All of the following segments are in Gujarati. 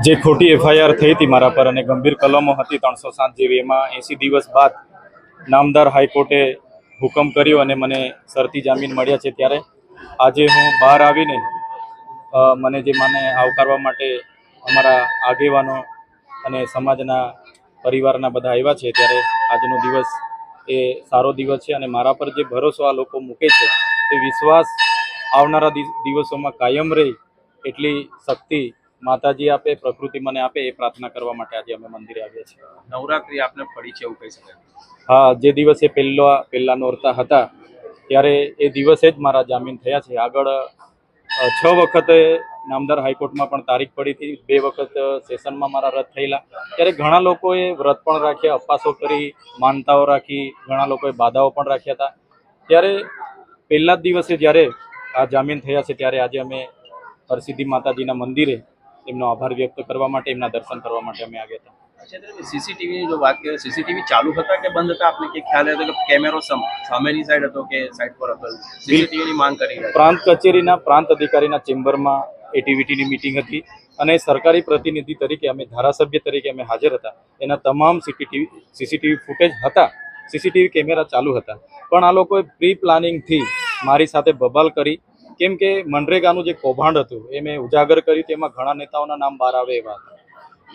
જે ખોટી એફઆઈઆર થઈ હતી મારા પર અને ગંભીર કલમો હતી 307 જેવી, એમાં 80 દિવસ બાદ નામદાર હાઈકોર્ટે હુકમ કર્યો અને મને શરતી જામીન મળ્યા છે। ત્યારે આજે હું બહાર આવીને મને આવકારવા માટે અમારા આગેવાનો અને સમાજના પરિવારના બધા આવ્યા છે। ત્યારે આજનો દિવસ એ સારો દિવસ છે અને મારા પર જે ભરોસો આ લોકો મૂકે છે એ વિશ્વાસ આવનારા દિવસોમાં કાયમ રહે એટલી શક્તિ માતાજી આપે, પ્રકૃતિ મને આપે, એ પ્રાર્થના કરવા માટે આજે અમે મંદિરે આવ્યા છીએ। નવરાત્રી આપને પડી છે એવું કહી શકાય? હા, જે દિવસે પહેલા નોરતા હતા ત્યારે એ દિવસે જ મારા જામીન થયા છે। આગળ 6 વખતે નામદાર હાઈકોર્ટમાં પણ તારીખ પડી હતી, 2 વખત સેશનમાં મારા રદ થયેલા। ત્યારે ઘણા લોકોએ વ્રત પણ રાખ્યા, ઉપવાસો કરી, માનતાઓ રાખી, ઘણા લોકોએ બાધાઓ પણ રાખ્યા હતા। ત્યારે પહેલા જ દિવસે જ્યારે આ જામીન થયા છે ત્યારે આજે અમે હરસિદ્ધિ માતાજીના મંદિરે એમનો આભાર વ્યક્ત કરવા માટે, એમના દર્શન કરવા માટે અમે આવ્યા હતા। સીસીટીવીની જો વાત કરીએ, સીસીટીવી ચાલુ હતા કે બંધ હતા? આપને કે ખ્યાલ હતો કે કેમેરો સામેની સાઈડ હતો કે સાઈડ પર હતો? સીસીટીવીની માંગ કરી રહ્યા પ્રાંત કચેરીના પ્રાંત અધિકારીના ચેમ્બરમાં એટીવીટીની મિટિંગ હતી અને સરકારી પ્રતિનિધિ તરીકે અમે, ધારાસભ્ય તરીકે અમે હાજર હતા। એના તમામ સીસીટીવી ફૂટેજ હતા, સીસીટીવી કેમેરા ચાલુ હતા, પણ આ લોકોએ પ્રી પ્લાનિંગથી મારી સાથે બબાલ કરી। કેમ કે મનરેગાનું જે કૌભાંડ હતું એ મેં ઉજાગર કર્યું, તેમાં ઘણા નેતાઓના નામ બહાર આવે એવા હતા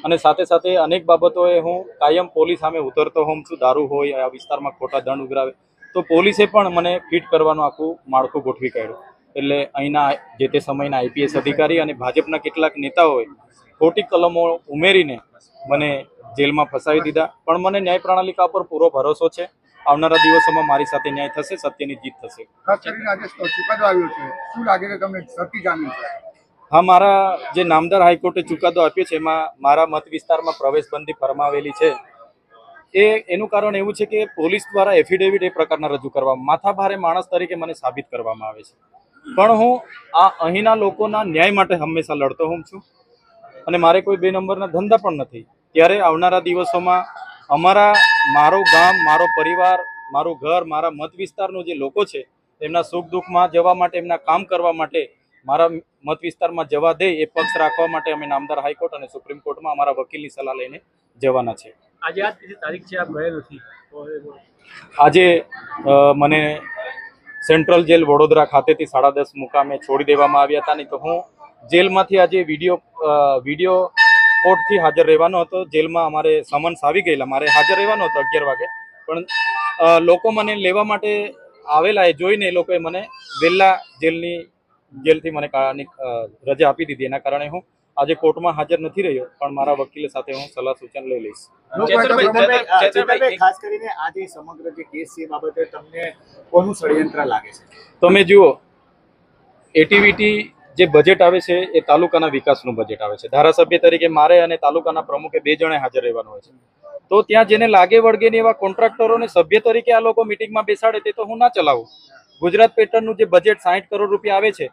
અને સાથે સાથે અનેક બાબતોએ હું કાયમ પોલીસ સામે ઉતરતો હોઉં છું। દારૂ હોય, આ વિસ્તારમાં ખોટા દંડ ઉઘરાવે તો પોલીસે પણ મને ફિટ કરવાનું આખું માળખું ગોઠવી કાઢ્યું। એટલે અહીંના જે તે સમયના આઈપીએસ અધિકારી અને ભાજપના કેટલાક નેતાઓએ ખોટી કલમો ઉમેરીને મને જેલમાં ફસાવી દીધા। પણ મને ન્યાય પ્રણાલિકા પર પૂરો ભરોસો છે, આવનારા દિવસોમાં મારી સાથે ન્યાય થશે, સત્યની જીત થશે। ખાસ કરીને આજે ચુકાદો આવ્યો છે, શું લાગે છે તમને શરતી જામીન છે? હા, મારા જે નામદાર હાઈકોર્ટે ચુકાદો આપ્યો છે એમાં મારા મત વિસ્તારમાં પ્રવેશબંધી ફરમાવેલી છે, એનું કારણ એવું છે કે પોલીસ દ્વારા એફિડેવિટ એ પ્રકારના રજૂ કરવામાં, માથાભારે માણસ તરીકે મને સાબિત કરવામાં આવે છે। પણ હું અહીંના લોકોના ન્યાય માટે હંમેશા લડતો હોઉં છું અને મારે કોઈ 2 નંબરના ધંધા પણ નથી। ત્યારે આવનારા દિવસોમાં મારું ગામ, મારો પરિવાર, મારું ઘર, મારા મત વિસ્તારનું જે લોકો છે એમના સુખ દુઃખમાં જવા માટે, એમના કામ કરવા માટે, મારા મત વિસ્તારમાં જવા દે એ પક્ષ રાખવા માટે અમે નામદાર હાઈકોર્ટ અને સુપ્રીમ કોર્ટમાં અમારા વકીલની સલાહ લઈને જવાના છે। આજે આ તારીખ છે, આપ ગયા નથી? આજે મને સેન્ટ્રલ જેલ વડોદરા ખાતેથી 10:30 મુકામે છોડી દેવામાં આવ્યા હતા। નહીં તો હું જેલમાંથી આજે વિડીયો કોર્ટથી હાજર રહેવાનો હતો। જેલમાં અમારે સમન્સ આવી ગયેલા, મારે હાજર રહેવાનો હતો 11 વાગે, પણ લોકો મને લેવા માટે આવેલા, એ જોઈને એ લોકોએ મને વહેલા જેલથી મને રજા આપી દીધી। એના કારણે હું આજે કોર્ટમાં હાજર નથી રહ્યો, પણ મારા વકીલ સાથે હું સલાહ સૂચન લઈ લઈશ। ખાસ કરીને આ જે સમગ્ર જે કેસ છે એ બાબતે તમને કોનું ષડયંત્ર લાગે છે? તમે જુઓ, એટીવીટી જે બજેટ આવે છે એ તાલુકાના વિકાસનું બજેટ આવે છે। ધારાસભ્ય તરીકે મારે અને તાલુકાના પ્રમુખે 2 જણે હાજર રહેવાનું હોય છે, તો ત્યાં જેને લાગે વળગે ને એવા કોન્ટ્રાક્ટરોને સભ્ય તરીકે આ લોકો મિટિંગમાં બેસાડે તે તો હું ના ચલાવું। ગુજરાત પેટર્નનું જે બજેટ 60 કરોડ રૂપિયા આવે છે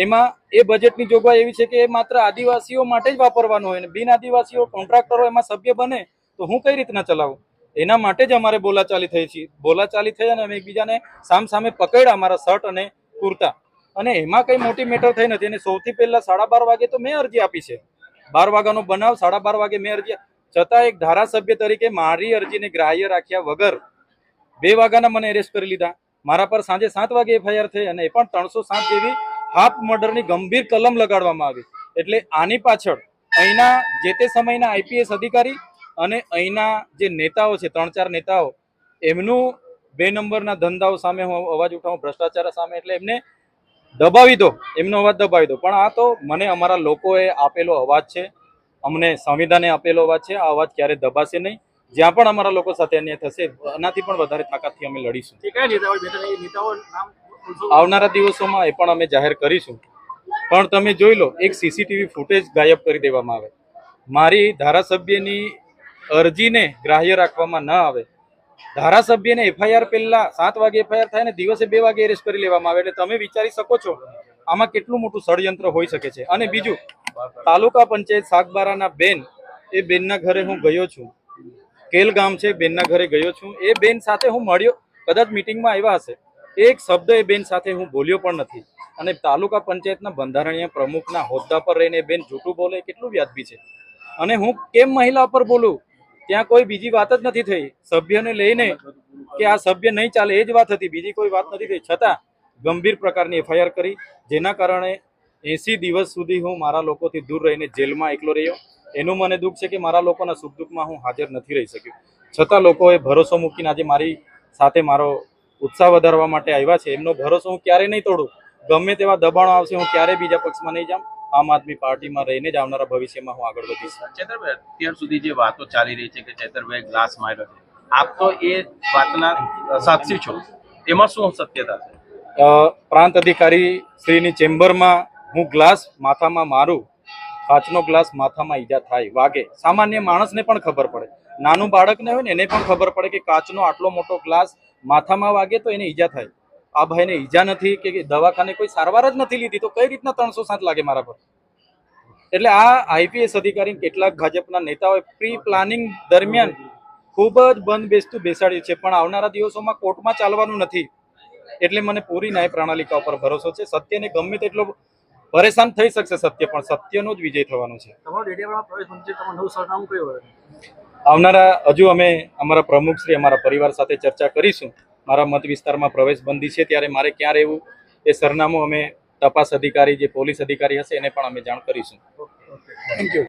એમાં એ બજેટની જોગવાઈ એવી છે કે એ માત્ર આદિવાસીઓ માટે જ વાપરવાનું હોય, અને બિન આદિવાસીઓ કોન્ટ્રાક્ટરો એમાં સભ્ય બને તો હું કઈ રીતના ચલાવું? એના માટે જ અમારે બોલાચાલી થઈ અને અમે એકબીજાને સામે પકડ્યા, અમારા શર્ટ અને કુર્તા, અને એમાં કઈ મોટી મેટર થઈ નથી। અને સૌથી પહેલા 12:30 વાગે તો મેં અરજી આપી છે, 12 વાગ્યાનો બનાવ, 12:30 વાગે મેં અરજી, છતાં એક ધારાસભ્ય તરીકે મારી અરજીને ગ્રાહ્ય રાખ્યા વગર 2 વાગ્યાના મને એરેસ્ટ કરી લીધા। મારા પર સાંજે 7 વાગે એફઆઈઆર થઈ અને એ પણ 307 જેવી હાફ મર્ડરની ગંભીર કલમ લગાડવામાં આવી। એટલે આની પાછળ અહીંના જે તે સમયના આઈપીએસ અધિકારી અને અહીંના જે નેતાઓ છે, 3-4 નેતાઓ, એમનું 2 નંબરના ધંધાઓ સામે હું અવાજ ઉઠાવું, ભ્રષ્ટાચાર સામે, એટલે એમને દબાવી દો, એમનો અવાજ દબાવી દો। પણ આ તો મને અમારા લોકોએ આપેલો અવાજ છે, અમને સંવિધાને આપેલો અવાજ છે, આ અવાજ ક્યારે દબાશે નહીં। જ્યાં પણ અમારા લોકો સાથે અન્યાય થશે એનાથી પણ વધારે તાકાતથી અમે લડીશું। આવનારા દિવસોમાં એ પણ અમે જાહેર કરીશું। પણ તમે જોઈ લો, એક સીસીટીવી ફૂટેજ ગાયબ કરી દેવામાં આવે, મારી ધારાસભ્યની અરજીને ગ્રાહ્ય રાખવામાં ન આવે, ધારાસભ્યને એફઆઈઆર પહેલા 7 વાગે એફઆઈઆર થાય ને દિવસે 2 વાગે એરેસ્ટ કરી લેવામાં આવે। એટલે તમે વિચારી શકો છો આમાં કેટલું મોટું ષડયંત્ર હોઈ શકે છે। અને બીજું, તાલુકા પંચાયત સાગબારાના બેન, એ બેનના ઘરે હું ગયો છું, કેલ ગામ છે, બેનના ઘરે ગયો છું, એ બેન સાથે હું મળ્યો, કદાચ મિટિંગમાં આવ્યા હશે, એક શબ્દ એ બેન સાથે હું બોલ્યો પણ નથી। અને તાલુકા પંચાયતના બંધારણીય પ્રમુખના હોદ્દા પર રહીને બેન જૂઠું બોલે એ કેટલું વ્યાજબી છે. અને હું કેમ મહિલા પર બોલું? ત્યાં કોઈ બીજી વાત જ નથી થઈ. સભ્યને લઈને કે આ સભ્ય નહીં ચાલે એ જ વાત હતી, બીજી કોઈ વાત નથી થઈ. છતાં ગંભીર પ્રકારની એફઆઈઆર કરી, જેના કારણે 80 દિવસ સુધી હું મારા લોકોથી દૂર રહીને જેલમાં એકલો રહ્યો. એનું મને દુઃખ છે કે મારા લોકોના સુખ દુઃખમાં હું હાજર નથી રહી શક્યો. છતાં લોકોએ ભરોસો મૂકીને આજે મારી સાથે મારો ઉત્સાહ વધારવા માટે આવ્યા છે. એમનો ભરોસો હું ક્યારેય નહીં તોડું. ગમે તેવા દબાણો આવશે, હું ક્યારેય બીજા પક્ષમાં નહીં જાઉં. આમ આદમી પાર્ટીમાં રહીને જ આવનારા ભવિષ્યમાં હું આગળ વધીશ. ચેતરભાઈ, અત્યાર સુધી જે વાતો ચાલી રહી છે કે ચેતરભાઈ ગ્લાસ માર્યો છે, આપ તો એ વાતના સાક્ષી છો, એમાં શું સત્યતા છે? પ્રાંત અધિકારી શ્રીની ચેમ્બરમાં હું ગ્લાસ માથામાં મારું, કાચનો ગ્લાસ માથામાં ઈજા થાય, વાગે, સામાન્ય માણસને પણ ખબર પડે, નાનું બાળકને હોય ને એને પણ ખબર પડે કે કાચનો આટલો મોટો ગ્લાસ માથામાં વાગે તો એને ઈજા થાય. આ ભાઈને ઈજા નથી કે દવાખાને કોઈ સારવાર જ નથી લીધી, તો કઈ રીતના 307 લાગે મારા પર? એટલે આ આઈપીએસ અધિકારી કેટલાક ભાજપના નેતાઓએ પ્રી પ્લાનિંગ દરમિયાન ખૂબ જ બંધ બેસતું બેસાડ્યું છે. પણ આવનારા દિવસોમાં કોર્ટમાં ચાલવાનું નથી. એટલે મને પૂરી ન્યાય પ્રણાલિકા ઉપર ભરોસો છે. સત્યને ગમે તેટલો પરેશાન થઈ શકશે સત્ય, પણ સત્યનો જ વિજય થવાનો છે. આવનારા હજુ અમે અમારા પ્રમુખ શ્રી અમારા પરિવાર સાથે ચર્ચા કરીશું. મારા મત વિસ્તારમાં પ્રવેશ બંધી છે, ત્યારે મારે ક્યાં રહેવું એ સરનામું અમે તપાસ અધિકારી જે પોલીસ અધિકારી હશે એને પણ અમે જાણ કરીશું. Thank you.